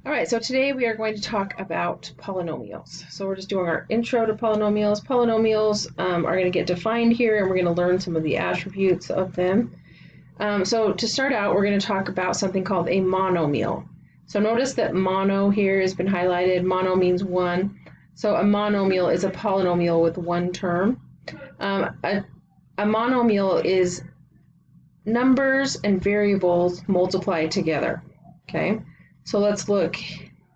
All right, so today we are going to talk about polynomials. So we're just doing our intro to polynomials. Polynomials are going to get defined here, and we're going to learn some of the attributes of them. So to start out, we're going to talk about something called a monomial. So notice that mono here has been highlighted. Mono means one. So a monomial is a polynomial with one term. A monomial is numbers and variables multiplied together, okay? So let's look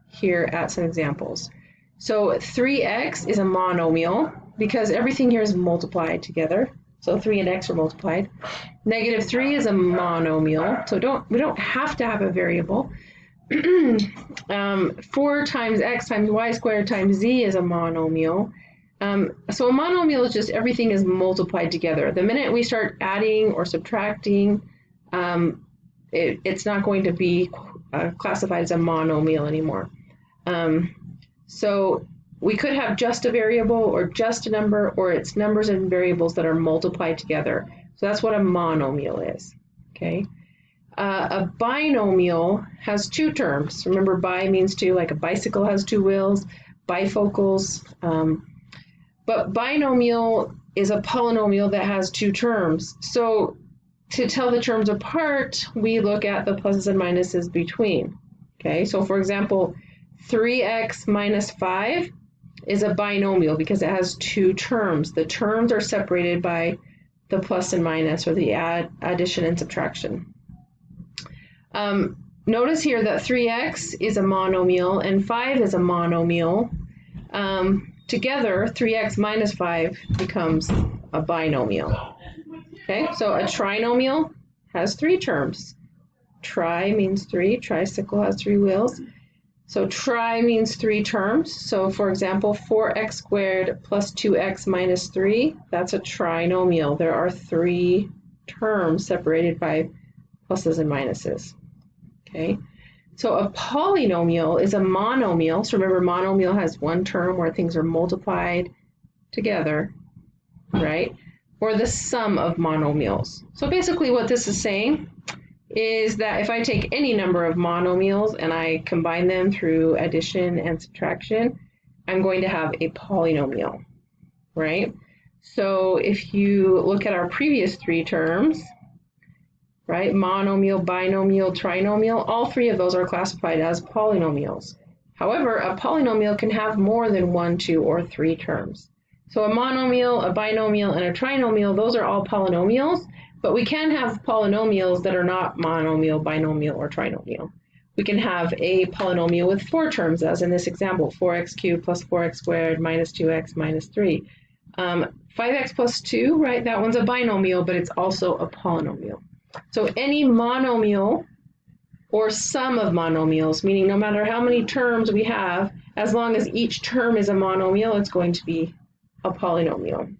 here at some examples. So 3x is a monomial because everything here is multiplied together. So 3 and x are multiplied. Negative 3 is a monomial, so we don't have to have a variable. 4 times x times y squared times z is a monomial. So a monomial is just everything is multiplied together. The minute we start adding or subtracting, it's not going to be classified as a monomial anymore. So we could have just a variable or just a number, or it's numbers and variables that are multiplied together. So that's what a monomial is, okay? A binomial has two terms. Remember, bi means two, like a bicycle has two wheels, bifocals. But binomial is a polynomial that has two terms. So to tell the terms apart, we look at the pluses and minuses between. Okay, so for example, 3x minus 5 is a binomial because it has two terms. The terms are separated by the plus and minus, or the addition and subtraction. Notice here that 3x is a monomial and 5 is a monomial. Together, 3x minus 5 becomes a binomial. Okay, so a trinomial has three terms. Tri means three, tricycle has three wheels. So tri means three terms. So for example, 4x squared plus 2x minus 3, that's a trinomial. There are three terms separated by pluses and minuses. Okay, so a polynomial is a monomial. So remember, monomial has one term where things are multiplied together, right? Or the sum of monomials. So basically what this is saying is that if I take any number of monomials and I combine them through addition and subtraction, I'm going to have a polynomial, right? So if you look at our previous three terms, right, monomial, binomial, trinomial, all three of those are classified as polynomials. However, a polynomial can have more than one, two, or three terms. So a monomial, a binomial, and a trinomial, those are all polynomials, but we can have polynomials that are not monomial, binomial, or trinomial. We can have a polynomial with four terms, as in this example, 4x cubed plus 4x squared minus 2x minus 3. 5x plus 2, right, that one's a binomial, but it's also a polynomial. So any monomial or sum of monomials, meaning no matter how many terms we have, as long as each term is a monomial, it's going to be a polynomial.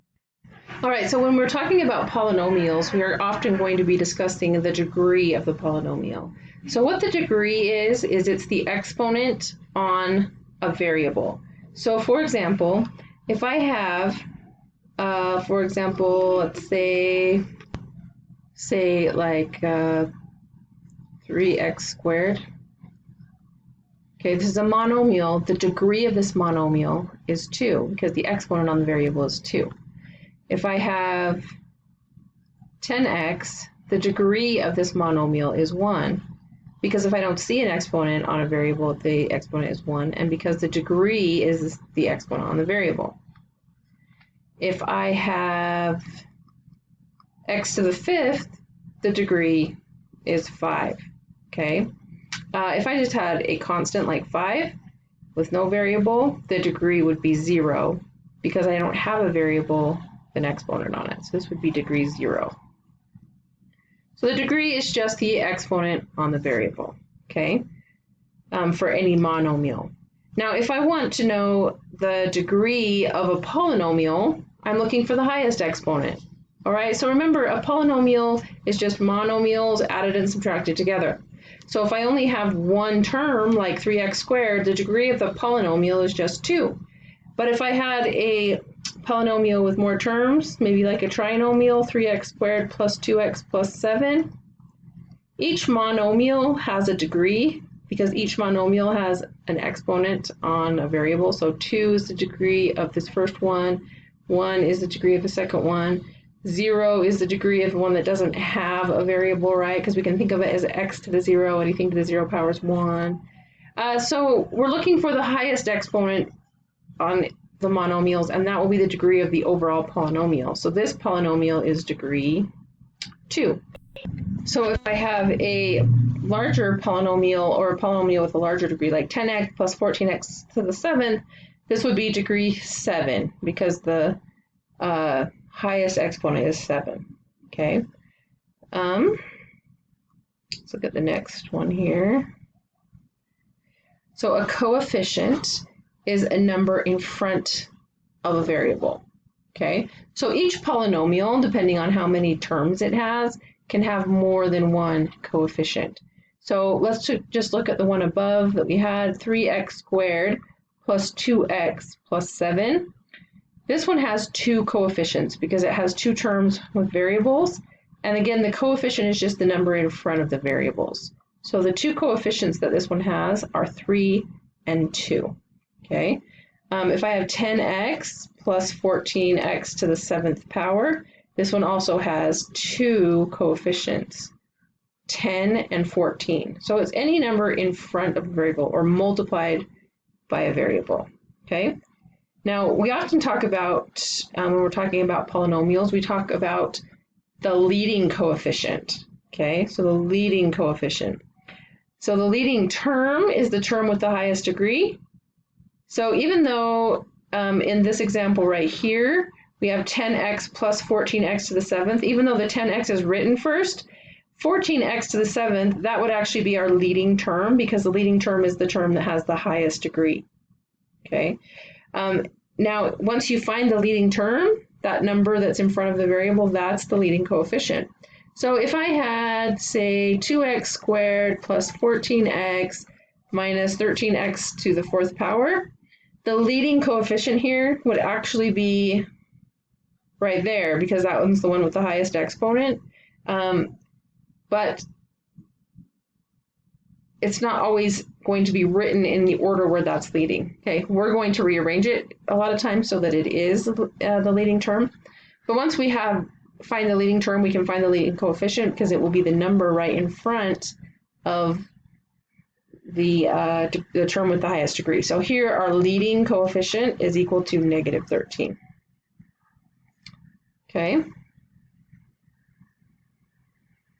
All right, so when we're talking about polynomials, we are often going to be discussing the degree of the polynomial. So what the degree is it's the exponent on a variable. So for example, if I have, for example, let's say like 3x squared. Okay, this is a monomial. The degree of this monomial is 2 because the exponent on the variable is 2. If I have 10x, the degree of this monomial is 1 because if I don't see an exponent on a variable, the exponent is 1, and because the degree is the exponent on the variable. If I have x to the 5th, the degree is 5, okay? If I just had a constant like 5 with no variable, the degree would be 0 because I don't have a variable with an exponent on it. So this would be degree 0. So the degree is just the exponent on the variable, okay, for any monomial. Now, if I want to know the degree of a polynomial, I'm looking for the highest exponent. All right, so remember, a polynomial is just monomials added and subtracted together. So if I only have one term, like 3x squared, the degree of the polynomial is just 2. But if I had a polynomial with more terms, maybe like a trinomial, 3x squared plus 2x plus 7, each monomial has a degree. because each monomial has an exponent on a variable. So 2 is the degree of this first one, 1 is the degree of the second one, 0 is the degree of the one that doesn't have a variable, right? Because we can think of it as x to the 0, anything to the 0 power is 1. So we're looking for the highest exponent on the monomials, and that will be the degree of the overall polynomial. So this polynomial is degree 2. So if I have a larger polynomial, or a polynomial with a larger degree, like 10x plus 14x to the 7th, this would be degree 7, because the highest exponent is 7. Okay. Let's look at the next one here. So a coefficient is a number in front of a variable. Okay. So each polynomial, depending on how many terms it has, can have more than one coefficient. So let's just look at the one above that we had, 3x squared plus 2x plus 7. This one has 2 coefficients because it has 2 terms with variables. And again, the coefficient is just the number in front of the variables. So the 2 coefficients that this one has are 3 and 2. Okay. If I have 10x plus 14x to the 7th power, this one also has 2 coefficients, 10 and 14. So it's any number in front of a variable or multiplied by a variable. Okay. Now, we often talk about, when we're talking about polynomials, we talk about the leading coefficient. Okay, so the leading coefficient. So the leading term is the term with the highest degree. So even though in this example right here, we have 10x plus 14x to the 7th, even though the 10x is written first, 14x to the 7th, that would actually be our leading term, because the leading term is the term that has the highest degree. Okay. Now, once you find the leading term, that number that's in front of the variable, that's the leading coefficient. So if I had, say, 2x squared plus 14x minus 13x to the 4th power, the leading coefficient here would actually be right there, because that one's the one with the highest exponent. But it's not always going to be written in the order where that's leading. Okay, we're going to rearrange it a lot of times so that it is the leading term. But once we find the leading term, we can find the leading coefficient, because it will be the number right in front of the term with the highest degree. So here our leading coefficient is equal to negative 13. Okay.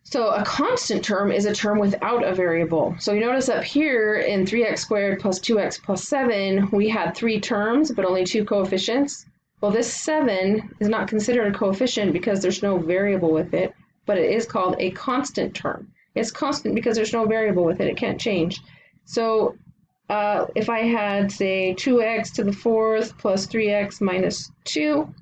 So a constant term is a term without a variable. So you notice up here in 3x squared plus 2x plus 7, we had 3 terms, but only 2 coefficients. Well, this 7 is not considered a coefficient because there's no variable with it, but it is called a constant term. It's constant because there's no variable with it. It can't change. So if I had, say, 2x to the 4th plus 3x minus 2,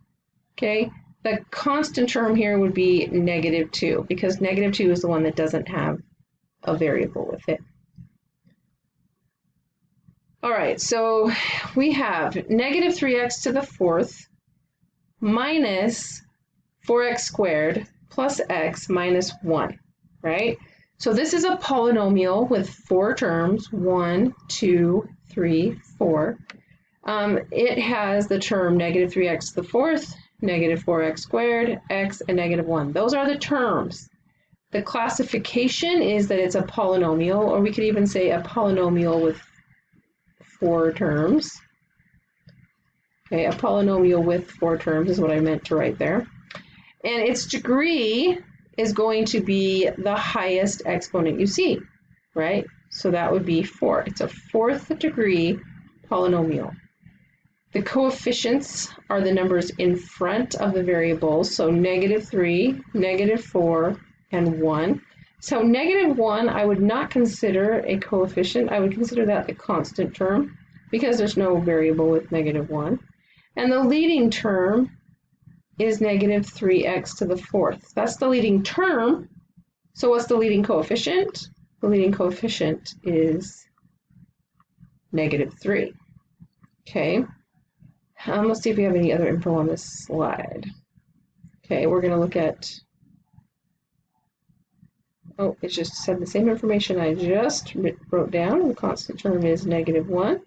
okay, the constant term here would be negative 2, because negative 2 is the one that doesn't have a variable with it. All right, so we have negative 3x to the 4th minus 4x squared plus x minus 1, right? So this is a polynomial with 4 terms, 1, 2, 3, 4. It has the term negative 3x to the 4th, negative 4x squared, x, and negative 1. Those are the terms. The classification is that it's a polynomial, or we could even say a polynomial with 4 terms. Okay, a polynomial with 4 terms is what I meant to write there. And its degree is going to be the highest exponent you see, right? So that would be 4. It's a 4th degree polynomial. The coefficients are the numbers in front of the variables, so negative 3, negative 4, and 1. So negative 1 I would not consider a coefficient. I would consider that a constant term because there's no variable with negative 1. And the leading term is negative 3x to the 4th. That's the leading term. So what's the leading coefficient? The leading coefficient is negative 3. Okay. Let's see if we have any other info on this slide. Okay, we're going to look at, Oh, it just said the same information I just wrote down. The constant term is -1.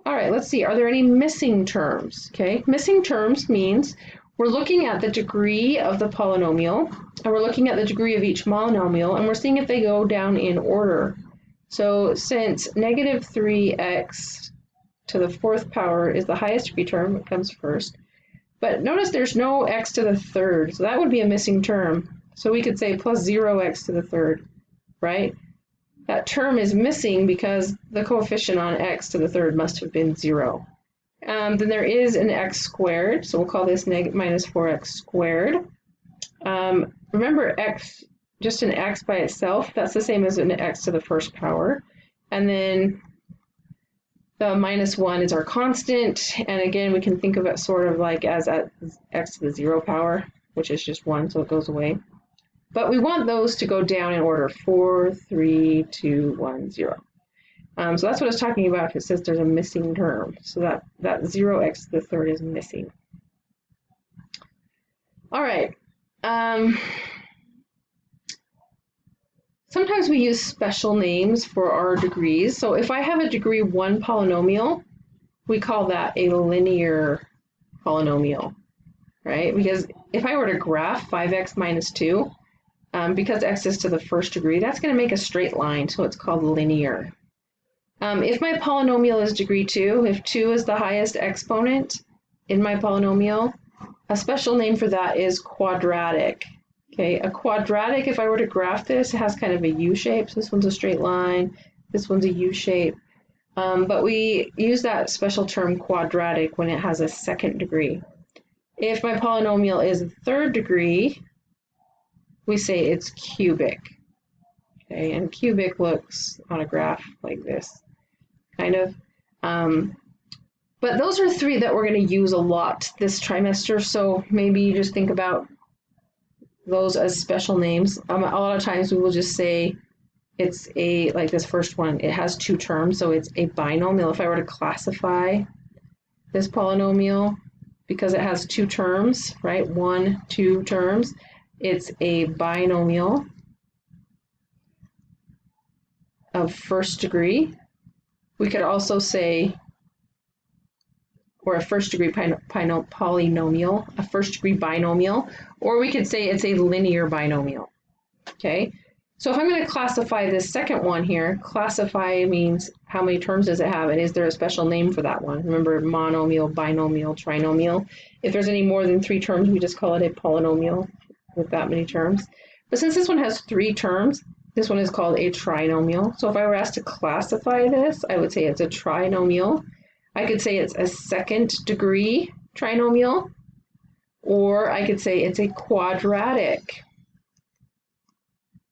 All right, let's see. Are there any missing terms? Okay, missing terms means we're looking at the degree of the polynomial, and we're looking at the degree of each monomial, and we're seeing if they go down in order. So since -3x to the 4th power is the highest degree term, it comes first. But notice there's no x to the 3rd, so that would be a missing term. So we could say plus 0x to the 3rd, right? That term is missing because the coefficient on x to the 3rd must have been 0. Then there is an x squared, so we'll call this minus 4x squared. Remember x, just an x by itself, that's the same as an x to the 1st power. And then the -1 is our constant, and again, we can think of it sort of like as at x to the 0 power, which is just 1, so it goes away. But we want those to go down in order, 4, 3, 2, 1, 0. So that's what I was talking about if it says there's a missing term. So that 0x to the 3rd is missing. All right. Sometimes we use special names for our degrees. So if I have a degree 1 polynomial, we call that a linear polynomial, right? Because if I were to graph 5x minus 2, because x is to the 1st degree, that's going to make a straight line, so it's called linear. If my polynomial is degree 2, if 2 is the highest exponent in my polynomial, a special name for that is quadratic. Okay, a quadratic, if I were to graph this, it has kind of a U shape. So this one's a straight line, this one's a U shape. But we use that special term quadratic when it has a 2nd degree. If my polynomial is 3rd degree, we say it's cubic. Okay, and cubic looks on a graph like this, kind of. But those are 3 that we're going to use a lot this trimester, so maybe you just think about those as special names. A lot of times we will just say it's a, like this first one, it has 2 terms, so it's a binomial. If I were to classify this polynomial, because it has 2 terms, right, 1, 2 terms, it's a binomial of 1st degree. We could also say, or a 1st degree polynomial, a 1st degree binomial, or we could say it's a linear binomial. Okay, so if I'm going to classify this 2nd one here, classify means how many terms does it have, and is there a special name for that one? Remember, monomial, binomial, trinomial. If there's any more than 3 terms, we just call it a polynomial with that many terms. But since this one has 3 terms, this one is called a trinomial. So if I were asked to classify this, I would say it's a trinomial. I could say it's a 2nd degree trinomial, or I could say it's a quadratic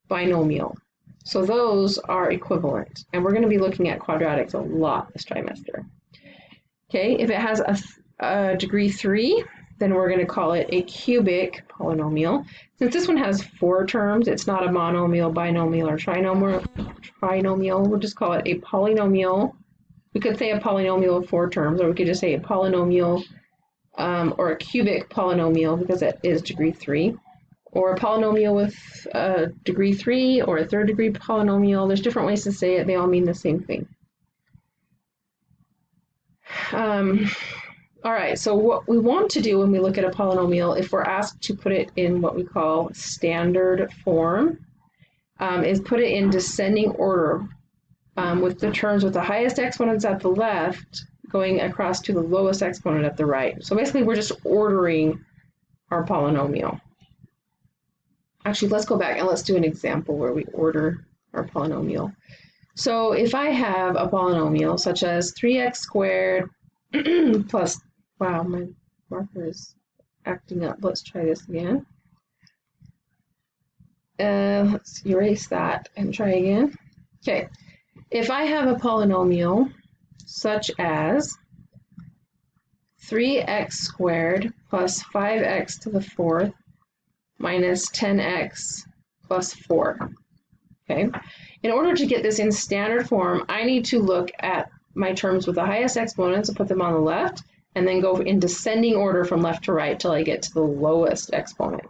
binomial. So those are equivalent, and we're going to be looking at quadratics a lot this trimester. Okay, if it has a degree 3, then we're going to call it a cubic polynomial. Since this one has 4 terms, it's not a monomial, binomial, or trinomial. We'll just call it a polynomial. We could say a polynomial of 4 terms, or we could just say a polynomial or a cubic polynomial because it is degree 3, or a polynomial with degree 3, or a 3rd degree polynomial. There's different ways to say it. They all mean the same thing. All right, so what we want to do when we look at a polynomial, if we're asked to put it in what we call standard form, is put it in descending order with the terms with the highest exponents at the left going across to the lowest exponent at the right. So basically, we're just ordering our polynomial. Actually, let's go back and let's do an example where we order our polynomial. So if I have a polynomial such as 3x squared plus, wow, my marker is acting up. Let's try this again. Let's erase that and try again. Okay, if I have a polynomial such as 3x squared plus 5x to the 4th minus 10x plus 4. Okay, in order to get this in standard form, I need to look at my terms with the highest exponents and put them on the left, and then go in descending order from left to right till I get to the lowest exponent.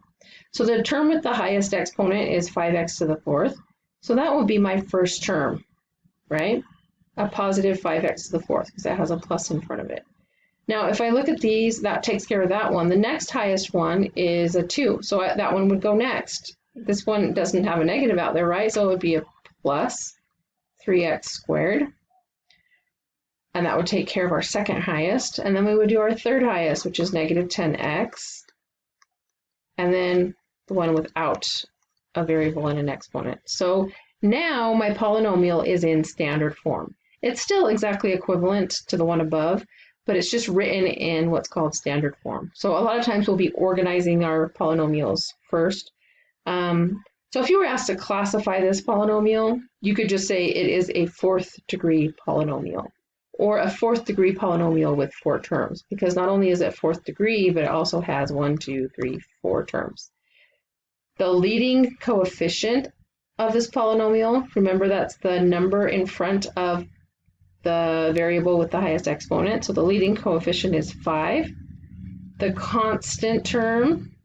So the term with the highest exponent is 5x to the fourth. So that would be my first term, right? A positive 5x to the fourth, because that has a plus in front of it. Now, if I look at these, that takes care of that one. The next highest one is a 2, so that one would go next. This one doesn't have a negative out there, right? So it would be a plus 3x squared. And that would take care of our second highest. And then we would do our third highest, which is negative 10x. And then the one without a variable and an exponent. So now my polynomial is in standard form. It's still exactly equivalent to the one above, but it's just written in what's called standard form. So a lot of times we'll be organizing our polynomials first. So if you were asked to classify this polynomial, you could just say it is a fourth degree polynomial, or a fourth degree polynomial with 4 terms, because not only is it fourth degree, but it also has 1, 2, 3, 4 terms. The leading coefficient of this polynomial, remember that's the number in front of the variable with the highest exponent. So the leading coefficient is 5. The constant term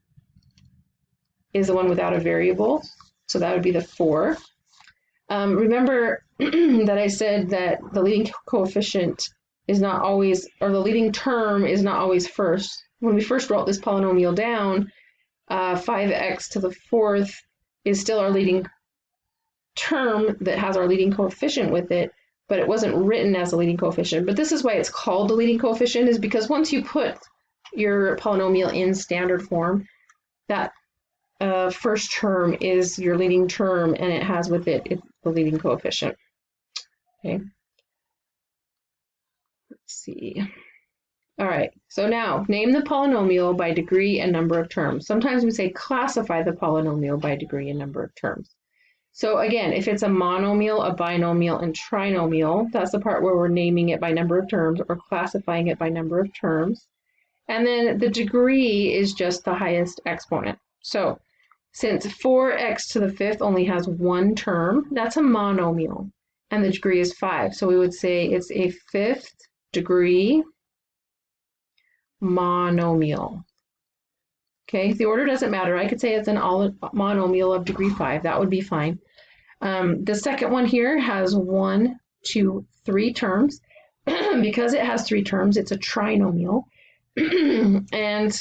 is the one without a variable. So that would be the 4. Remember that I said that the leading coefficient is not always, or the leading term is not always first. When we first wrote this polynomial down, 5x to the fourth is still our leading term that has our leading coefficient with it, but it wasn't written as a leading coefficient. But this is why it's called the leading coefficient, is because once you put your polynomial in standard form, that first term is your leading term, and it has with it the leading coefficient. Okay. Let's see. All right, so now name the polynomial by degree and number of terms. Sometimes we say classify the polynomial by degree and number of terms. So again, if it's a monomial, a binomial, and trinomial, that's the part where we're naming it by number of terms or classifying it by number of terms. And then the degree is just the highest exponent. So since 4x to the fifth only has 1 term, that's a monomial, and the degree is 5. So we would say it's a fifth degree monomial. Okay, the order doesn't matter. I could say it's an monomial of degree 5. That would be fine. The second one here has 1, 2, 3 terms. Because it has 3 terms, it's a trinomial. And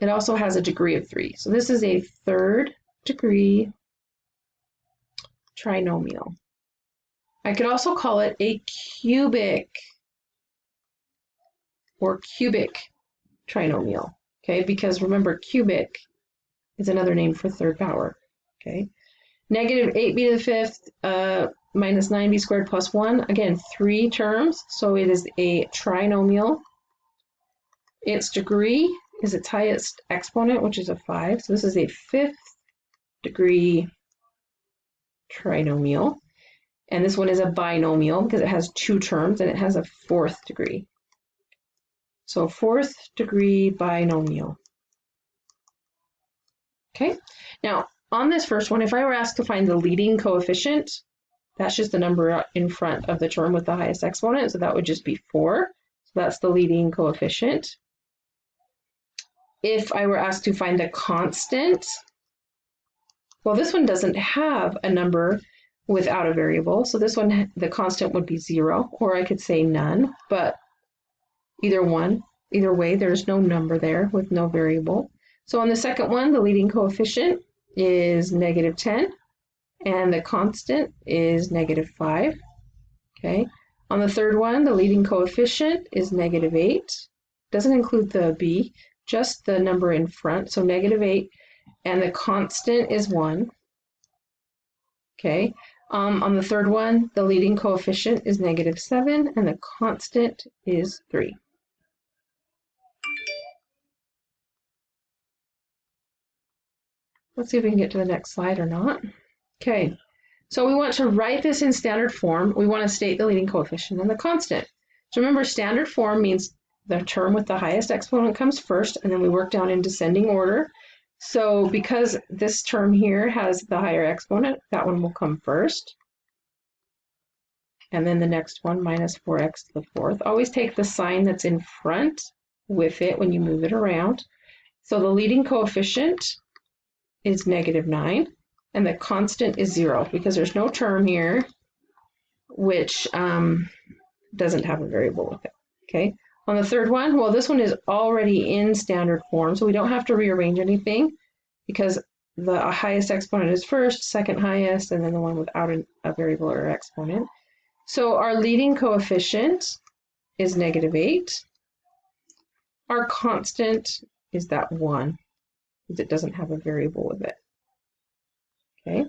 it also has a degree of 3. So this is a third degree trinomial. I could also call it a cubic or cubic trinomial, okay? Because remember, cubic is another name for third power, okay? Negative 8b to the fifth minus 9b squared plus 1, again, 3 terms, so it is a trinomial. Its degree is its highest exponent, which is a 5, so this is a fifth degree trinomial. And this one is a binomial because it has 2 terms and it has a 4th degree. So 4th degree binomial. Okay, now on this first one, if I were asked to find the leading coefficient, that's just the number in front of the term with the highest exponent, so that would just be 4. So that's the leading coefficient. If I were asked to find the constant, well, this one doesn't have a number without a variable, so this one, the constant would be 0, or I could say none, but either way, there's no number there with no variable. So on the second one, the leading coefficient is negative 10, and the constant is negative 5. Okay. On the third one, the leading coefficient is negative 8. Doesn't include the b, just the number in front, so negative 8, and the constant is 1. Okay. On the third one, the leading coefficient is negative 7, and the constant is 3. Let's see if we can get to the next slide or not. Okay, so we want to write this in standard form. We want to state the leading coefficient and the constant. So remember, standard form means the term with the highest exponent comes first, and then we work down in descending order. So because this term here has the higher exponent, that one will come first. And then the next one, minus 4x to the fourth. Always take the sign that's in front with it when you move it around. So the leading coefficient is -9, and the constant is 0 because there's no term here which doesn't have a variable with it. Okay. On the third one, well, this one is already in standard form, so we don't have to rearrange anything because the highest exponent is first, second highest, and then the one without a variable or exponent. So our leading coefficient is -8. Our constant is that 1 because it doesn't have a variable with it. Okay.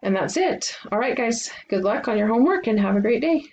And that's it. All right, guys, good luck on your homework and have a great day.